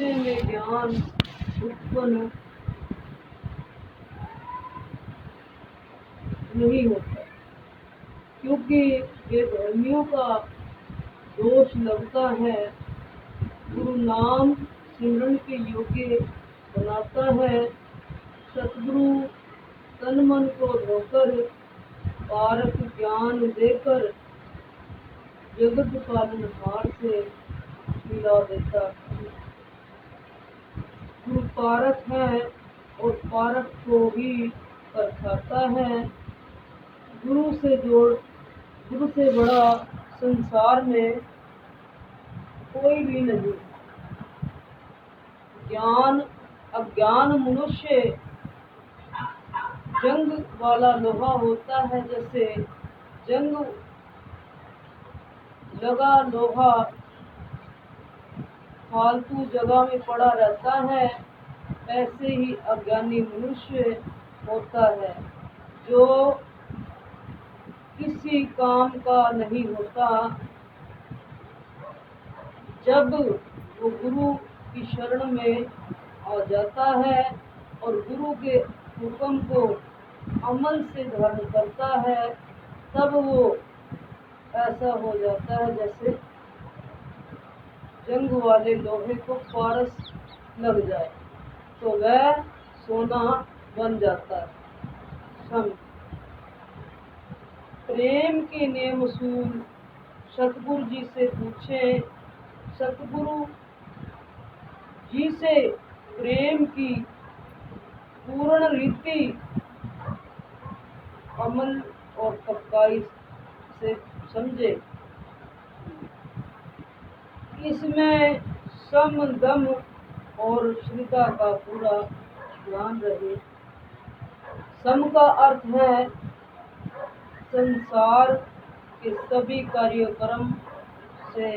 हृदय में ज्ञान उत्पन्न नहीं होता, क्योंकि ये धर्मियों का दोष लगता है। गुरु नाम सिमरन के योग्य बनाता है। सतगुरु तन मन को धोकर पारक ज्ञान देकर जगत पालनहार से मिला देता है। गुरु पारक है और पारक को ही परखाता है। गुरु से बड़ा संसार में कोई भी नहीं। ज्ञान अज्ञान मनुष्य जंग वाला लोहा होता है। जैसे जंग लगा लोहा फालतू जगह में पड़ा रहता है, ऐसे ही अज्ञानी मनुष्य होता है जो किसी काम का नहीं होता। जब वो गुरु की शरण में आ जाता है और गुरु के हुक्म को अमल से धारण करता है, तब वो ऐसा हो जाता है जैसे जंग वाले लोहे को पारस लग जाए तो वह सोना बन जाता है। प्रेम के नियम उसूल सतगुरु जी से पूछें। सतगुरु जी से प्रेम की पूर्ण रीति अमल और पक्काई से समझे। इसमें सम दम और श्रद्धा का पूरा ध्यान रहे। सम का अर्थ है संसार के सभी कार्यक्रम से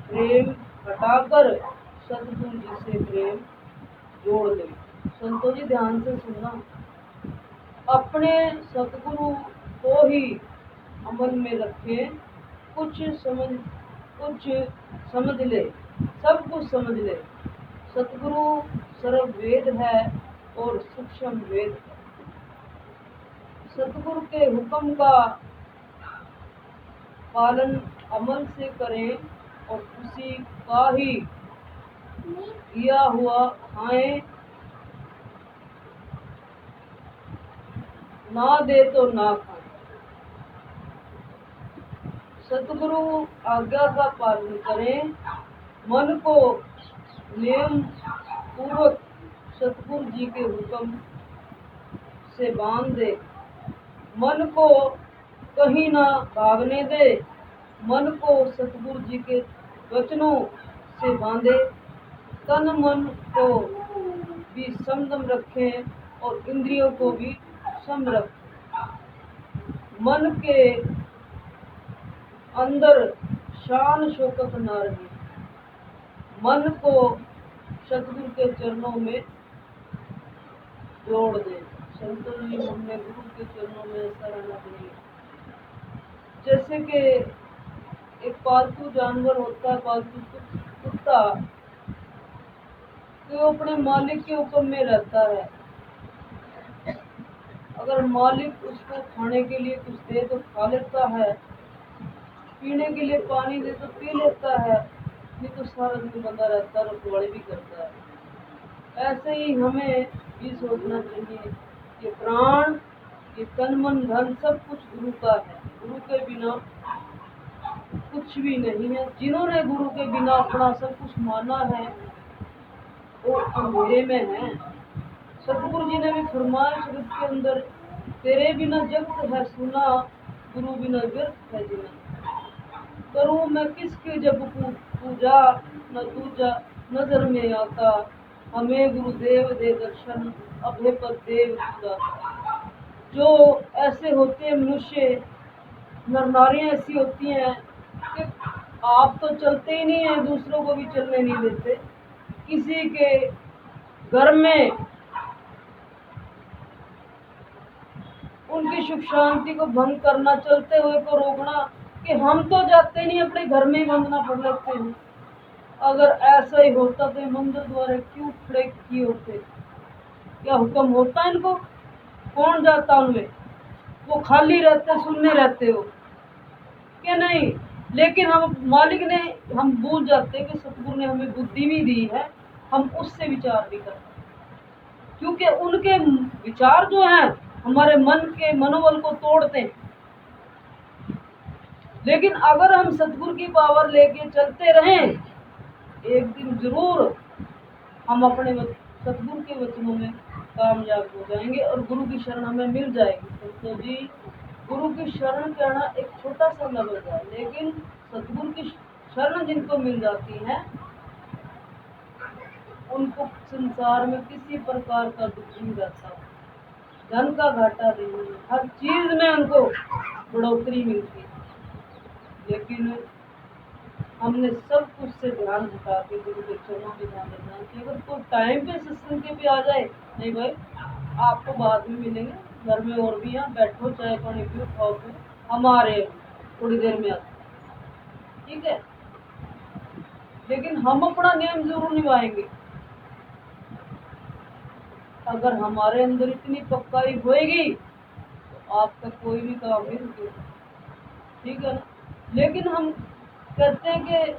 प्रेम हटाकर सतगुरु जी से प्रेम जोड़ ले। संतों जी ध्यान से सुनना। अपने सतगुरु को ही अमल में रखें। कुछ समझ ले, सब कुछ समझ ले। सतगुरु सर्व वेद है और सूक्ष्म वेद है। सतगुरु के हुक्म का पालन अमल से करें और उसी का ही किया हुआ खाएं। ना दे तो ना खाएं। सतगुरु आज्ञा का पालन करें। मन को नियम पूर्वक सतगुरु जी के हुक्म से बांध दे। मन को कहीं ना भागने दे। मन को सतगुरु जी के वचनों से बांधे। तन मन को भी समदम रखें और इंद्रियों को भी सम रखें। मन के अंदर शान शौकत न रहे। मन को सतगुरु के चरणों में जोड़ दे। संतों जी हमने गुरु के चरणों में ऐसा रहना चाहिए। जैसे कि एक पालतू जानवर होता है, पालतू कुत्ता, तो अपने मालिक के हुक्म में रहता है। अगर मालिक उसको खाने के लिए कुछ दे तो खा लेता है, पीने के लिए पानी दे तो पी लेता है, नहीं तो सारा दिन बंधा रहता है, रखवाली भी करता है। ऐसे ही हमें भी सोचना चाहिए कि प्राण, ये तन मन धन सब कुछ गुरु का है। गुरु के बिना कुछ भी नहीं है। जिन्होंने गुरु के बिना अपना सब कुछ माना है वो अंधेरे में है। सतगुरु जी ने भी फरमाया शब्द के अंदर, तेरे बिना जगत है सुना, गुरु बिना व्यर्थ है जीना। करूं मैं किसके जब पूजा, न दूजा नजर में आता। हमें गुरुदेव दे दर्शन, अभय पद देव दाता। जो ऐसे होते हैं मनुष्य, नर नारियां ऐसी होती हैं कि आप तो चलते ही नहीं है, दूसरों को भी चलने नहीं देते। किसी के घर में उनकी सुख शांति को भंग करना, चलते हुए को रोकना, कि हम तो जाते नहीं, अपने घर में ही बंधना पड़ लेते हैं। अगर ऐसा ही होता तो ये मंदिर द्वारे क्यों खड़े किए होते? क्या हुक्म होता इनको? कौन जाता उनमें? वो खाली रहते, सुनने रहते हो क्या नहीं? लेकिन हम मालिक ने, हम भूल जाते कि सतगुरु ने हमें बुद्धि भी दी है, हम उससे विचार भी करते हैं, क्योंकि उनके विचार जो हैं हमारे मन के मनोबल को तोड़ते हैं। लेकिन अगर हम सतगुरु की पावर लेके चलते रहें, एक दिन जरूर हम अपने सतगुरु के वचनों में कामयाब हो जाएंगे और गुरु की शरण हमें मिल जाएगी। तो जी, गुरु की शरण कहना एक छोटा सा लफ्ज है, लेकिन सतगुरु की शरण जिनको मिल जाती है उनको संसार में किसी प्रकार का दुख नहीं रहता, धन का घाटा नहीं है, हर चीज में उनको बढ़ोतरी मिलती है। लेकिन हमने सब कुछ से ध्यान हटा के गुरु के चरणों में ध्यान देना चाहिए। अगर कोई टाइम पे सत्संग के भी आ जाए, नहीं भाई आपको बाद में मिलेंगे, घर में और भी हैं, बैठो चाय पानी पियो खाओ पियो, हम आ रहे हैं थोड़ी देर में आते, ठीक है। लेकिन हम अपना नियम जरूर निभाएंगे। अगर हमारे अंदर इतनी पक्काई होएगी तो आपका कोई भी काम नहीं रुकेगा, ठीक है ना। लेकिन हम कहते हैं कि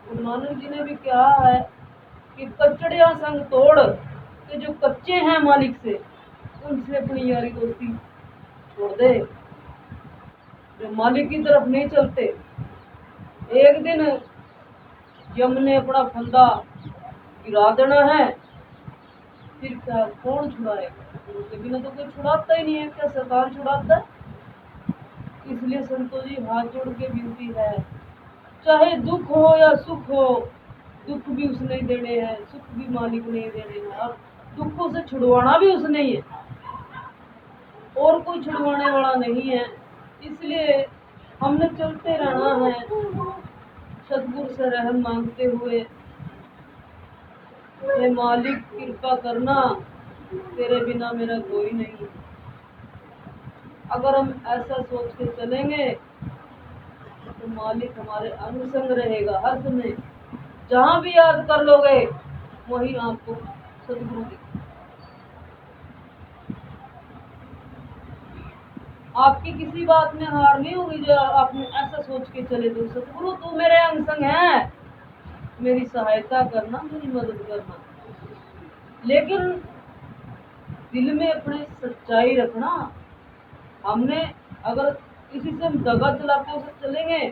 गुरु नानक जी ने भी कहा है कि कचड़िया संग तोड़, कि जो कच्चे हैं मालिक से उनसे अपनी यारी दोस्ती छोड़ दे। जो मालिक की तरफ नहीं चलते, एक दिन यम ने अपना फंदा गिरा देना है, फिर क्या कौन छुड़ाएगा? गुरु के बिना तो कोई छुड़ाता ही नहीं है, क्या सरकार छुड़ाता है? इसलिए संतों जी हाथ जोड़ के विनती है, चाहे दुख हो या सुख हो, दुख भी उसने ही देने हैं, सुख भी मालिक ने ही देने हैं, और दुखों से छुड़वाना भी उसने ही है, और कोई छुड़वाने वाला नहीं है। इसलिए हमने चलते रहना है सतगुरु से रहम मांगते हुए, हे मालिक कृपा करना, तेरे बिना मेरा कोई नहीं। अगर हम ऐसा सोच के चलेंगे तो मालिक हमारे अंग संग रहेगा हर समय। जहां भी याद कर लोगे वहीं आपको सतगुरु दिखेगा। आपकी किसी बात में हार नहीं होगी जो आपने ऐसा सोच के चले तो सतगुरु तू मेरे अंग संग है, मेरी सहायता करना, मेरी मदद करना। लेकिन दिल में अपने सच्चाई रखना। हमने अगर किसी से हम दगा चलाते हुए चलेंगे,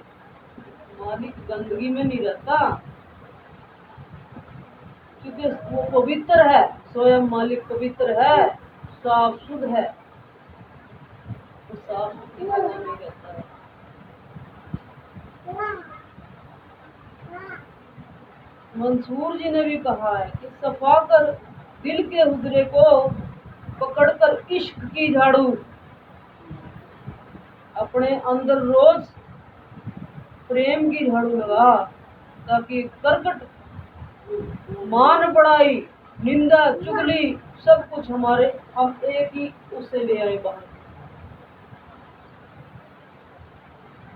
मालिक गंदगी में नहीं रहता, क्योंकि वो पवित्र है, स्वयं मालिक पवित्र है, साफ शुद्ध है, वो साफ शुद्ध की जगह नहीं रहता है। मंसूर जी ने भी कहा है कि सफा कर दिल के हुजरे को, पकड़कर इश्क की झाड़ू, अपने अंदर रोज प्रेम की झाड़ू लगा, ताकि करकट मान बढ़ाई निंदा चुगली सब कुछ हमारे, हम एक ही उससे ले आए बाहर,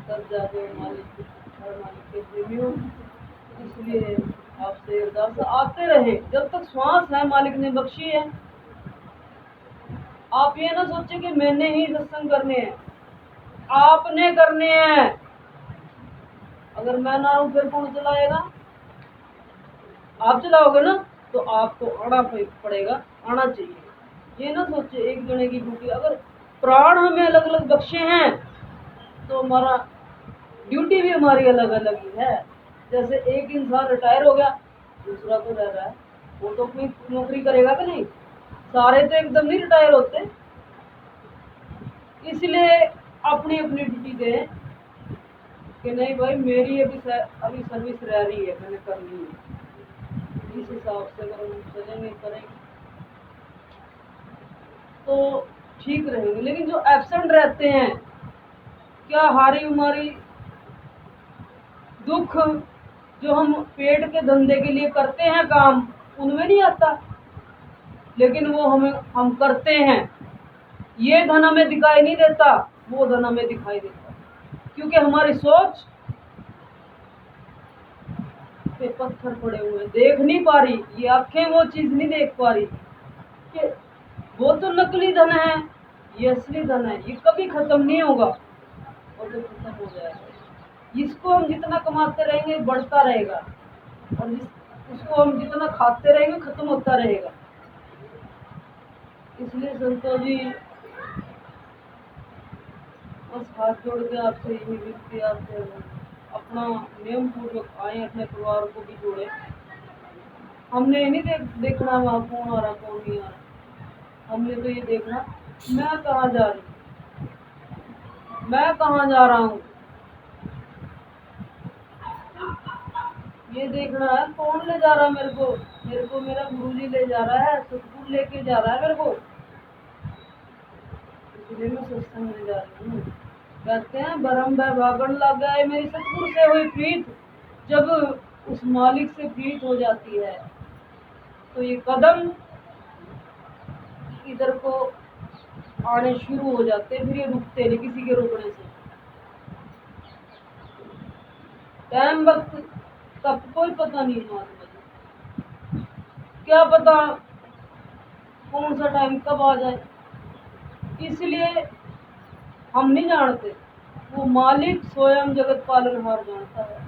तब जाके मालिक के प्रेमियों। इसलिए आपसे अरदास आते रहे जब तक श्वास है, मालिक ने बख्शी है। आप ये ना सोचे कि मैंने ही सत्संग करने हैं, आपने करने हैं। अगर मैं ना हूं फिर कौन चलाएगा? आप चलाओगे ना, तो आपको आना पड़ेगा, आना चाहिए। ये ना सोचे एक जने की ड्यूटी। अगर प्राण हमें अलग अलग बख्शे हैं तो हमारा ड्यूटी भी हमारी अलग अलग ही है। जैसे एक इंसान रिटायर हो गया, दूसरा तो रह रहा है, वो तो अपनी नौकरी करेगा कि नहीं? सारे तो एकदम नहीं रिटायर होते। इसलिए अपनी अपनी ड्यूटी दें कि नहीं भाई मेरी अभी सर्विस रह रही है, मैंने कर ली है, इस हिसाब से अगर हम चलेंगे करेंगे तो ठीक रहेंगे। लेकिन जो एब्सेंट रहते हैं, क्या हारी हमारी दुख जो हम पेट के धंधे के लिए करते हैं काम, उनमें नहीं आता, लेकिन वो हम करते हैं। ये धन हमें दिखाई नहीं देता, वो धन हमें दिखाई देता, क्योंकि हमारी सोच पे पत्थर पड़े हुए, देख नहीं पा रही, ये आंखें वो चीज नहीं देख पा रही कि वो तो नकली धन है, ये असली धन है, ये कभी खत्म नहीं होगा और जो खत्म हो जाएगा। इसको हम जितना कमाते रहेंगे बढ़ता रहेगा, और उसको हम जितना खाते रहेंगे खत्म होता रहेगा। इसलिए संतों जी, बस हाथ जोड़ के आपसे यही विनती आपसे, अपना नियम पूर्वक आए, अपने परिवार को भी जोड़े। हमने ये नहीं देखना वहाँ कौन आ रहा कौन नहीं आ रहा, हमने तो ये देखना मैं कहाँ जा रही हूँ, मैं कहाँ जा रहा हूँ, ये देखना है कौन ले जा रहा है मेरे को मेरा गुरुजी ले जा रहा है, सतगुरु लेके जा रहा है मेरे को, इसलिए मैं सत्संग में जा रही हूँ। कहते हैं भरम भागण लग गए, मेरी सतगुरु से हुई प्रीत जब उस मालिक से प्रीत हो जाती है तो ये कदम इधर को आने शुरू हो जाते हैं, फिर ये रुकते नहीं किसी के रोकने से। टाइम वक्त का कोई पता नहीं महात्मा जी, क्या पता कौन सा टाइम कब आ जाए, इसलिए हम नहीं जानते, वो मालिक स्वयं जगत पालनहार जानता है।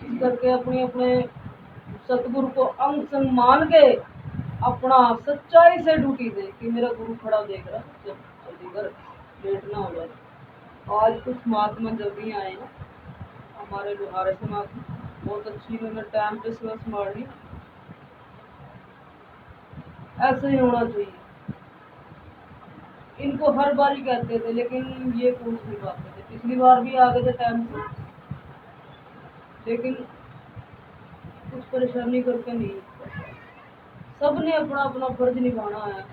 इस करके अपने अपने सतगुरु को अंग संग मान के अपना सच्चाई से ड्यूटी दे कि मेरा गुरु खड़ा देख रहा है, जब जल्दी कर लेट ना हो जाए। आज कुछ महात्मा जल्दी आए हैं, हमारे लोहारे से महात्मा बहुत अच्छी, उन्होंने टाइम पे सेवा संभाल ली। ऐसे ही होना चाहिए, इनको हर बार ही कहते थे लेकिन ये पूछ नहीं पाते थे, पिछली बार भी आ गए थे टाइम से, लेकिन कुछ परेशानी करके नहीं। सबने अपना अपना फर्ज निभाना है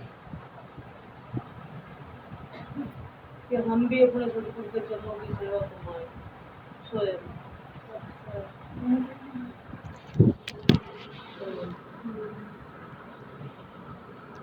कि हम भी अपने सतगुरु के चरणों की सेवा करवाएं स्वयं।